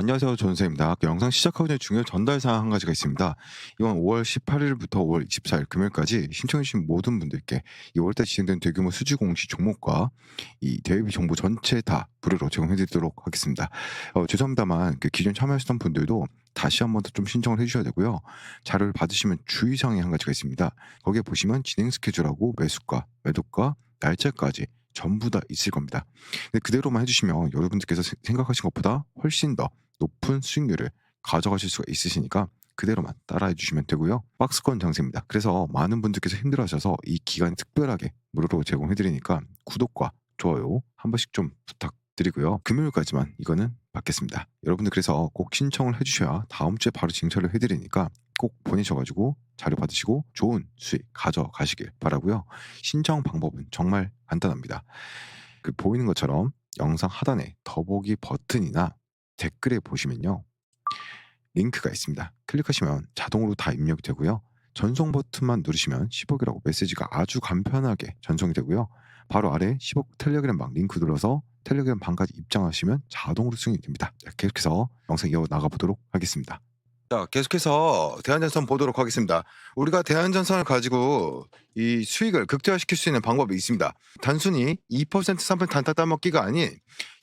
안녕하세요. 전세입니다. 영상 시작하기 전에 중요한 전달 사항 한 가지가 있습니다. 이번 5월 18일부터 5월 24일 금요일까지 신청해 주신 모든 분들께 2월 달 진행된 대규모 수지 공시 종목과 이 대외비 정보 전체 다 무료로 제공해 드리도록 하겠습니다. 죄송합니다만 기존 참여하셨던 분들도 다시 한 번 더 좀 신청을 해 주셔야 되고요. 자료를 받으시면 주의 사항이 한 가지가 있습니다. 거기에 보시면 진행 스케줄하고 매수가, 매도가, 날짜까지 전부 다 있을 겁니다. 근데 그대로만 해 주시면 여러분들께서 생각하신 것보다 훨씬 더 높은 수익률을 가져가실 수가 있으시니까 그대로만 따라해 주시면 되고요. 박스권 장세입니다. 그래서 많은 분들께서 힘들어하셔서 이 기간에 특별하게 무료로 제공해 드리니까 구독과 좋아요 한 번씩 좀 부탁드리고요. 금요일까지만 이거는 받겠습니다. 여러분들 그래서 꼭 신청을 해 주셔야 다음 주에 바로 징처를 해 드리니까 꼭 보내셔 가지고 자료 받으시고 좋은 수익 가져가시길 바라고요. 신청 방법은 정말 간단합니다. 보이는 것처럼 영상 하단에 더보기 버튼이나 댓글에 보시면요. 링크가 있습니다. 클릭하시면 자동으로 다 입력이 되고요. 전송 버튼만 누르시면 10억이라고 메시지가 아주 간편하게 전송이 되고요. 바로 아래 10억 텔레그램방 링크 눌러서 텔레그램 방까지 입장하시면 자동으로 승인이 됩니다. 계속해서 영상 이어나가 보도록 하겠습니다. 자, 계속해서 대한전선 보도록 하겠습니다. 우리가 대한전선을 가지고 이 수익을 극대화시킬 수 있는 방법이 있습니다. 단순히 2% 3% 단타 따먹기가 아닌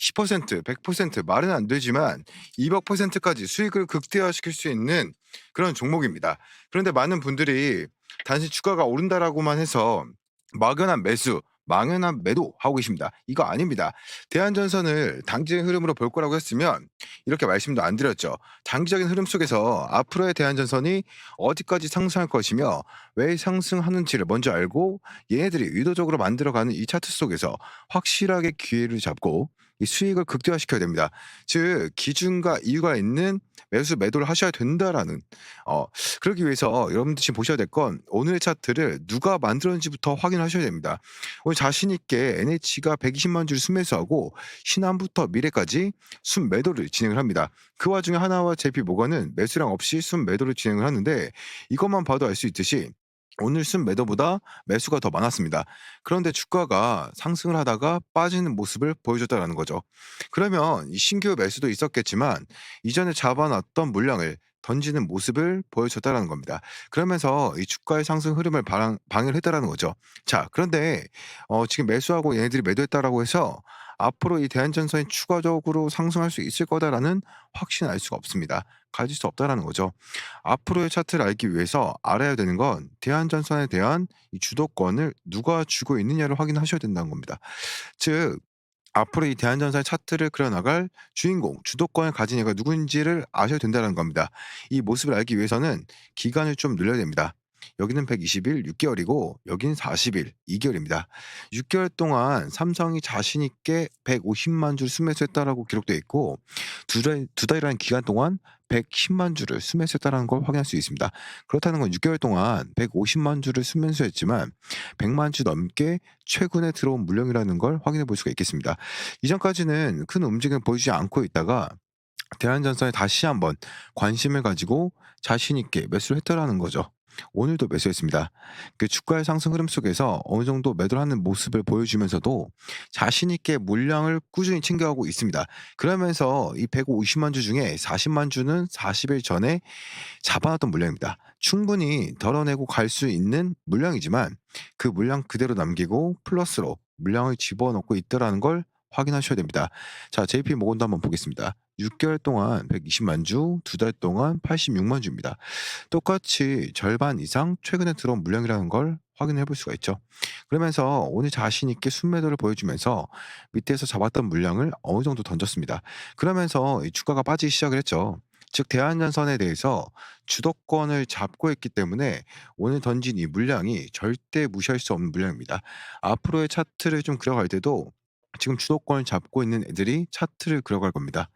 10%, 100% 말은 안 되지만 200%까지 수익을 극대화시킬 수 있는 그런 종목입니다. 그런데 많은 분들이 단순히 주가가 오른다라고만 해서 막연한 매수, 망연한 매도하고 계십니다. 이거 아닙니다. 대한전선을 단기적인 흐름으로 볼 거라고 했으면 이렇게 말씀도 안 드렸죠. 장기적인 흐름 속에서 앞으로의 대한전선이 어디까지 상승할 것이며 왜 상승하는지를 먼저 알고 얘네들이 의도적으로 만들어가는 이 차트 속에서 확실하게 기회를 잡고 이 수익을 극대화시켜야 됩니다. 즉 기준과 이유가 있는 매수 매도를 하셔야 된다라는 그러기 위해서 여러분들 지금 보셔야 될 건 오늘의 차트를 누가 만들었는지부터 확인하셔야 됩니다. 오늘 자신 있게 NH가 120만 주를 순매수하고 신한부터 미래까지 순매도를 진행을 합니다. 그 와중에 하나와 JP모건은 매수량 없이 순매도를 진행을 하는데 이것만 봐도 알 수 있듯이 오늘 순매도보다 매수가 더 많았습니다. 그런데 주가가 상승을 하다가 빠지는 모습을 보여줬다라는 거죠. 그러면 이 신규 매수도 있었겠지만 이전에 잡아놨던 물량을 던지는 모습을 보여줬다라는 겁니다. 그러면서 이 주가의 상승 흐름을 방해를 했다라는 거죠. 자, 그런데 지금 매수하고 얘네들이 매도했다라고 해서 앞으로 이 대한전선이 추가적으로 상승할 수 있을 거다라는 확신을 알 수가 없습니다. 가질 수 없다라는 거죠. 앞으로의 차트를 알기 위해서 알아야 되는 건 대한전선에 대한 이 주도권을 누가 쥐고 있느냐를 확인하셔야 된다는 겁니다. 즉 앞으로 이 대한전선의 차트를 그려나갈 주인공, 주도권을 가진 애가 누군지를 아셔야 된다는 겁니다. 이 모습을 알기 위해서는 기간을 좀 늘려야 됩니다. 여기는 120일 6개월이고 여기는 40일 2개월입니다. 6개월 동안 삼성이 자신 있게 150만 주를 순매수했다라고 기록되어 있고 두 달이라는 기간 동안 110만 주를 순매수했다라는 걸 확인할 수 있습니다. 그렇다는 건 6개월 동안 150만 주를 순매수했지만 100만 주 넘게 최근에 들어온 물량이라는 걸 확인해 볼 수가 있겠습니다. 이전까지는 큰 움직임을 보이지 않고 있다가 대한전선에 다시 한번 관심을 가지고 자신 있게 매수를 했다라는 거죠. 오늘도 매수했습니다. 주가의 상승 흐름 속에서 어느 정도 매도를 하는 모습을 보여주면서도 자신 있게 물량을 꾸준히 챙겨가고 있습니다. 그러면서 이 150만 주 중에 40만 주는 40일 전에 잡아놨던 물량입니다. 충분히 덜어내고 갈 수 있는 물량이지만 그 물량 그대로 남기고 플러스로 물량을 집어넣고 있다라는 걸 확인하셔야 됩니다. 자, JP모건도 한번 보겠습니다. 6개월 동안 120만 주, 두 달 동안 86만 주입니다. 똑같이 절반 이상 최근에 들어온 물량이라는 걸 확인해 볼 수가 있죠. 그러면서 오늘 자신 있게 순매도를 보여주면서 밑에서 잡았던 물량을 어느 정도 던졌습니다. 그러면서 이 주가가 빠지기 시작을 했죠. 즉 대한전선에 대해서 주도권을 잡고 있기 때문에 오늘 던진 이 물량이 절대 무시할 수 없는 물량입니다. 앞으로의 차트를 좀 그려갈 때도 지금 주도권을 잡고 있는 애들이 차트를 그려갈 겁니다.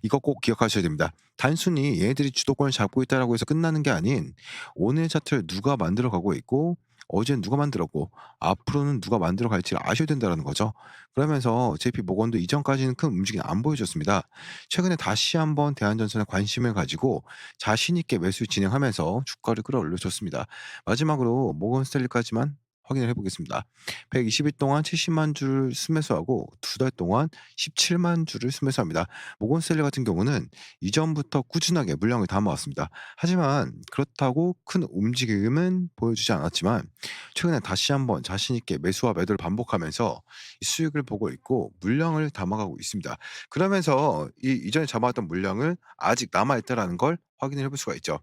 이거 꼭 기억하셔야 됩니다. 단순히 얘네들이 주도권을 잡고 있다라고 해서 끝나는 게 아닌 오늘 차트를 누가 만들어 가고 있고 어제는 누가 만들었고 앞으로는 누가 만들어 갈지를 아셔야 된다는 거죠. 그러면서 JP모건도 이전까지는 큰 움직임 안 보여줬습니다. 최근에 다시 한번 대한전선에 관심을 가지고 자신 있게 매수 진행하면서 주가를 끌어올려 줬습니다. 마지막으로 모건스탠리까지만 확인을 해 보겠습니다. 120일 동안 70만 주를 순매수하고 2달 동안 17만 주를 순매수합니다. 모건스탠리 같은 경우는 이전부터 꾸준하게 물량을 담아 왔습니다. 하지만 그렇다고 큰 움직임은 보여주지 않았지만 최근에 다시 한번 자신 있게 매수와 매도를 반복하면서 이 수익을 보고 있고 물량을 담아가고 있습니다. 그러면서 이 이전에 잡아왔던 물량은 아직 남아 있다라는 걸 확인을 해볼 수가 있죠.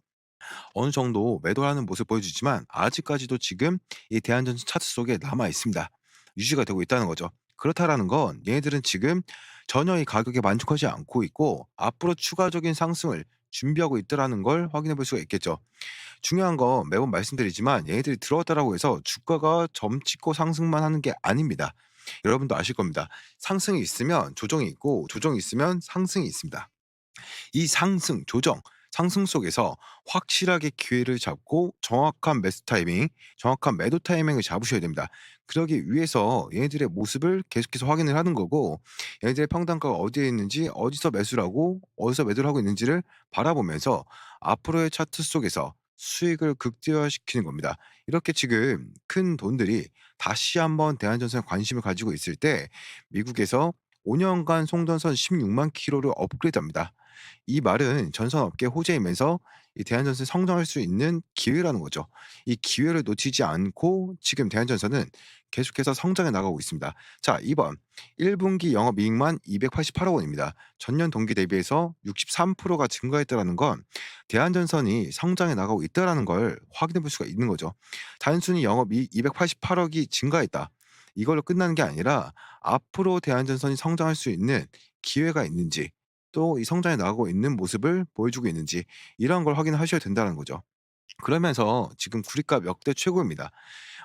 어느 정도 매도하는 모습을 보여주지만 아직까지도 지금 이 대한전선 차트 속에 남아 있습니다. 유지가 되고 있다는 거죠. 그렇다라는 건 얘네들은 지금 전혀 이 가격에 만족하지 않고 있고 앞으로 추가적인 상승을 준비하고 있다라는 걸 확인해 볼 수가 있겠죠. 중요한 건 매번 말씀드리지만 얘네들이 들어왔다라고 해서 주가가 점찍고 상승만 하는 게 아닙니다. 여러분도 아실 겁니다. 상승이 있으면 조정이 있고 조정이 있으면 상승이 있습니다. 이 상승, 조정, 상승 속에서 확실하게 기회를 잡고 정확한 매수 타이밍, 정확한 매도 타이밍을 잡으셔야 됩니다. 그러기 위해서 얘네들의 모습을 계속해서 확인을 하는 거고 얘네들의 평단가가 어디에 있는지 어디서 매수를 하고 어디서 매도를 하고 있는지를 바라보면서 앞으로의 차트 속에서 수익을 극대화시키는 겁니다. 이렇게 지금 큰 돈들이 다시 한번 대한전선에 관심을 가지고 있을 때 미국에서 5년간 송전선 16만 킬로를 업그레이드합니다. 이 말은 전선업계 호재이면서 이 대한전선이 성장할 수 있는 기회라는 거죠. 이 기회를 놓치지 않고 지금 대한전선은 계속해서 성장해 나가고 있습니다. 자, 이번 1분기 영업이익만 288억 원입니다. 전년 동기 대비해서 63%가 증가했다라는 건 대한전선이 성장해 나가고 있다라는 걸 확인해 볼 수가 있는 거죠. 단순히 영업이익 288억이 증가했다. 이걸로 끝나는 게 아니라 앞으로 대한전선이 성장할 수 있는 기회가 있는지 또 이 성장해 나가고 있는 모습을 보여주고 있는지 이런 걸 확인하셔야 된다는 거죠. 그러면서 지금 구리값 역대 최고입니다.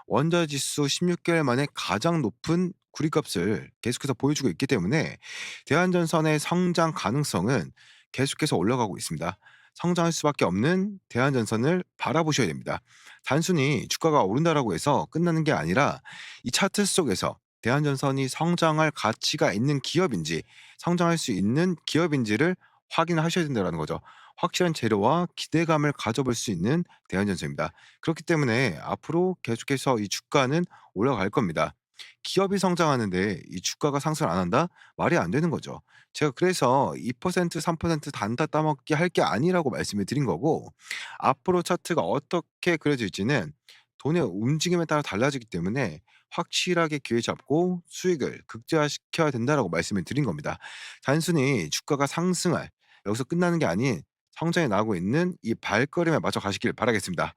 원자 지수 16개월 만에 가장 높은 구리값을 계속해서 보여주고 있기 때문에 대한전선의 성장 가능성은 계속해서 올라가고 있습니다. 성장할 수밖에 없는 대한전선을 바라보셔야 됩니다. 단순히 주가가 오른다라고 해서 끝나는 게 아니라 이 차트 속에서 대한전선이 성장할 가치가 있는 기업인지 성장할 수 있는 기업인지를 확인하셔야 된다는 거죠. 확실한 재료와 기대감을 가져볼 수 있는 대한전선입니다. 그렇기 때문에 앞으로 계속해서 이 주가는 올라갈 겁니다. 기업이 성장하는데 이 주가가 상승을 안 한다? 말이 안 되는 거죠. 제가 그래서 2% 3% 단타 따먹기 할 게 아니라고 말씀을 드린 거고 앞으로 차트가 어떻게 그려질지는 돈의 움직임에 따라 달라지기 때문에 확실하게 기회 잡고 수익을 극대화시켜야 된다라고 말씀을 드린 겁니다. 단순히 주가가 상승할 여기서 끝나는 게 아닌 성장해 나가고 있는 이 발걸음에 맞춰 가시길 바라겠습니다.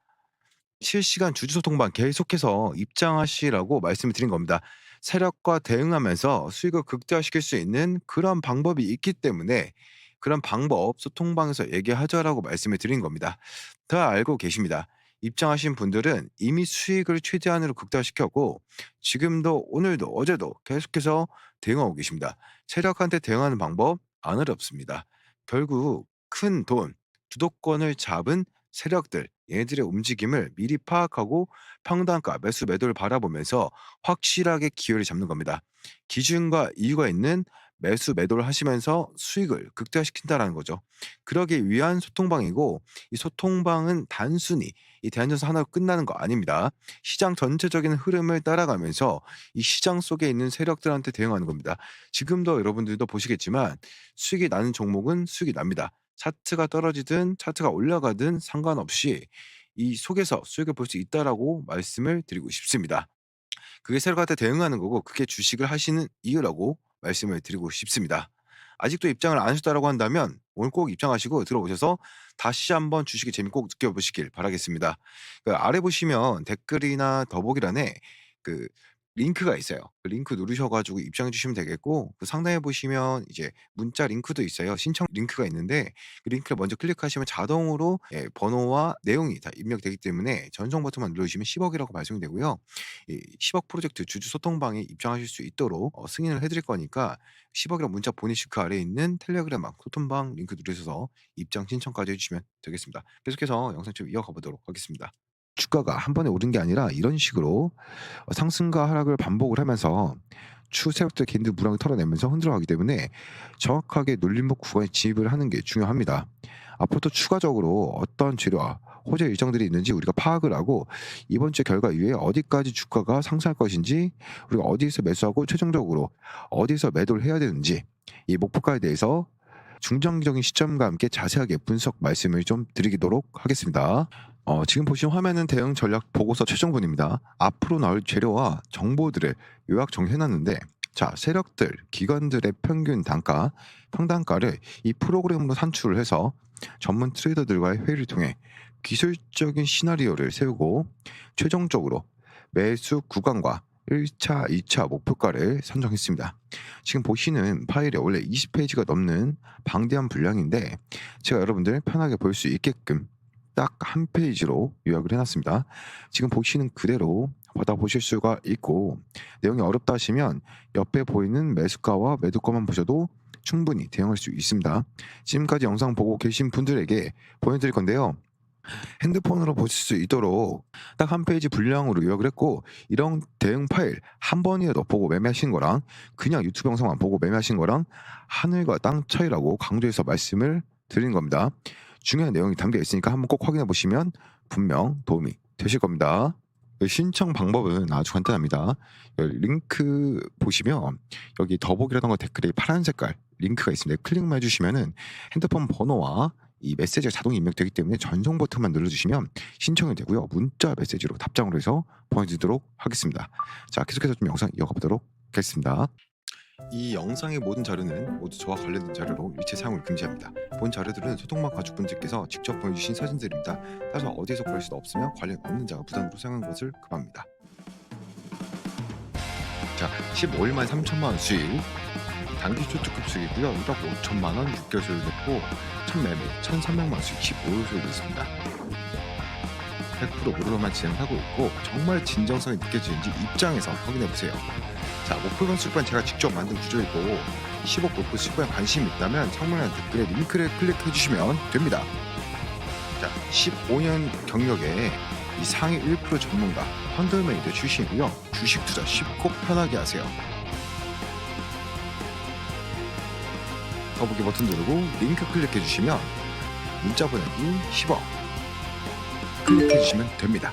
실시간 주주 소통방 계속해서 입장하시라고 말씀을 드린 겁니다. 세력과 대응하면서 수익을 극대화시킬 수 있는 그런 방법이 있기 때문에 그런 방법 소통방에서 얘기하자라고 말씀을 드린 겁니다. 다 알고 계십니다. 입장하신 분들은 이미 수익을 최대한으로 극대화시켰고 지금도 오늘도 어제도 계속해서 대응하고 계십니다. 세력한테 대응하는 방법 안 어렵습니다. 결국 큰 돈, 주도권을 잡은 세력들 얘네들의 움직임을 미리 파악하고 평단가 매수 매도를 바라보면서 확실하게 기회를 잡는 겁니다. 기준과 이유가 있는 매수 매도를 하시면서 수익을 극대화시킨다라는 거죠. 그러기 위한 소통방이고 이 소통방은 단순히 이 대한전선 하나로 끝나는 거 아닙니다. 시장 전체적인 흐름을 따라가면서 이 시장 속에 있는 세력들한테 대응하는 겁니다. 지금도 여러분들도 보시겠지만 수익이 나는 종목은 수익이 납니다. 차트가 떨어지든 차트가 올라가든 상관없이 이 속에서 수익을 볼 수 있다라고 말씀을 드리고 싶습니다. 그게 세력한테 대응하는 거고 그게 주식을 하시는 이유라고 말씀을 드리고 싶습니다. 아직도 입장을 안 하셨다라고 한다면 오늘 꼭 입장하시고 들어오셔서 다시 한번 주식의 재미 꼭 느껴보시길 바라겠습니다. 그 아래 보시면 댓글이나 더보기란에 그 링크가 있어요. 그 링크 누르셔 가지고 입장해 주시면 되겠고 그 상단에 보시면 이제 문자 링크도 있어요. 신청 링크가 있는데 그 링크를 먼저 클릭하시면 자동으로 예 번호와 내용이 다 입력되기 때문에 전송 버튼만 눌러주시면 10억이라고 발송이 되고요. 이 10억 프로젝트 주주 소통방에 입장하실 수 있도록 승인을 해 드릴 거니까 10억이라는 문자 보내실 그 아래에 있는 텔레그램 소통방 링크 누르셔서 입장 신청까지 해 주시면 되겠습니다. 계속해서 영상 좀 이어가 보도록 하겠습니다. 주가가 한 번에 오른 게 아니라 이런 식으로 상승과 하락을 반복을 하면서 추세력들 개인들 물량을 털어내면서 흔들어가기 때문에 정확하게 눌림목 구간에 진입을 하는 게 중요합니다. 앞으로 또 추가적으로 어떤 재료와 호재 일정들이 있는지 우리가 파악을 하고 이번 주 결과 이후에 어디까지 주가가 상승할 것인지, 우리가 어디에서 매수하고 최종적으로 어디서 매도를 해야 되는지, 이 목표가에 대해서 중장기적인 시점과 함께 자세하게 분석 말씀을 좀 드리도록 하겠습니다. 지금 보시는 화면은 대응 전략 보고서 최종본입니다. 앞으로 나올 재료와 정보들을 요약 정리해놨는데, 자, 세력들, 기관들의 평균 단가, 평단가를 이 프로그램으로 산출을 해서 전문 트레이더들과의 회의를 통해 기술적인 시나리오를 세우고 최종적으로 매수 구간과 1차, 2차 목표가를 선정했습니다. 지금 보시는 파일에 원래 20페이지가 넘는 방대한 분량인데 제가 여러분들 편하게 볼 수 있게끔 딱 한 페이지로 요약을 해놨습니다. 지금 보시는 그대로 받아보실 수가 있고, 내용이 어렵다 하시면 옆에 보이는 매수가와 매도가만 보셔도 충분히 대응할 수 있습니다. 지금까지 영상 보고 계신 분들에게 보여드릴 건데요. 핸드폰으로 보실 수 있도록 딱 한 페이지 분량으로 요약을 했고, 이런 대응 파일 한 번이라도 보고 매매하신 거랑 그냥 유튜브 영상만 보고 매매하신 거랑 하늘과 땅 차이라고 강조해서 말씀을 드린 겁니다. 중요한 내용이 담겨 있으니까 한번 꼭 확인해 보시면 분명 도움이 되실 겁니다. 신청 방법은 아주 간단합니다. 여기 링크 보시면 여기 더보기라던가 댓글에 파란 색깔 링크가 있습니다. 클릭만 해주시면은 핸드폰 번호와 이 메시지가 자동이 입력되기 때문에 전송 버튼만 눌러주시면 신청이 되고요. 문자 메시지로 답장으로 해서 보내드리도록 하겠습니다. 자, 계속해서 좀 영상 이어가 보도록 하겠습니다. 이 영상의 모든 자료는 모두 저와 관련된 자료로 일체 사용을 금지합니다. 본 자료들은 소통막 가족분들께서 직접 보내주신 사진들입니다. 따라서 어디에서 구할 수도 없으며 관련 없는 자가 부담으로 사용하는 것을 금합니다. 자, 15일 만에 3천만 원 수익, 단기 초특급 수익이고요. 1억 5천만 원 6개월 수익을 냈고, 첫 매매 1,300만 원 수익 15일 수익을 냈습니다. 100% 무료로만 진행하고 있고 정말 진정성이 느껴지는지 입장에서 확인해보세요. 자, 목표관 수익반 제가 직접 만든 구조이고 10억 목표 수익반에 관심이 있다면 상단의 댓글에 링크를 클릭해주시면 됩니다. 자, 15년 경력에 이 상위 1% 전문가 펀더메이드 출신이고요. 주식 투자 쉽고 편하게 하세요. 더보기 버튼 누르고 링크 클릭해주시면 문자 보내기 10억 클릭해주시면 됩니다.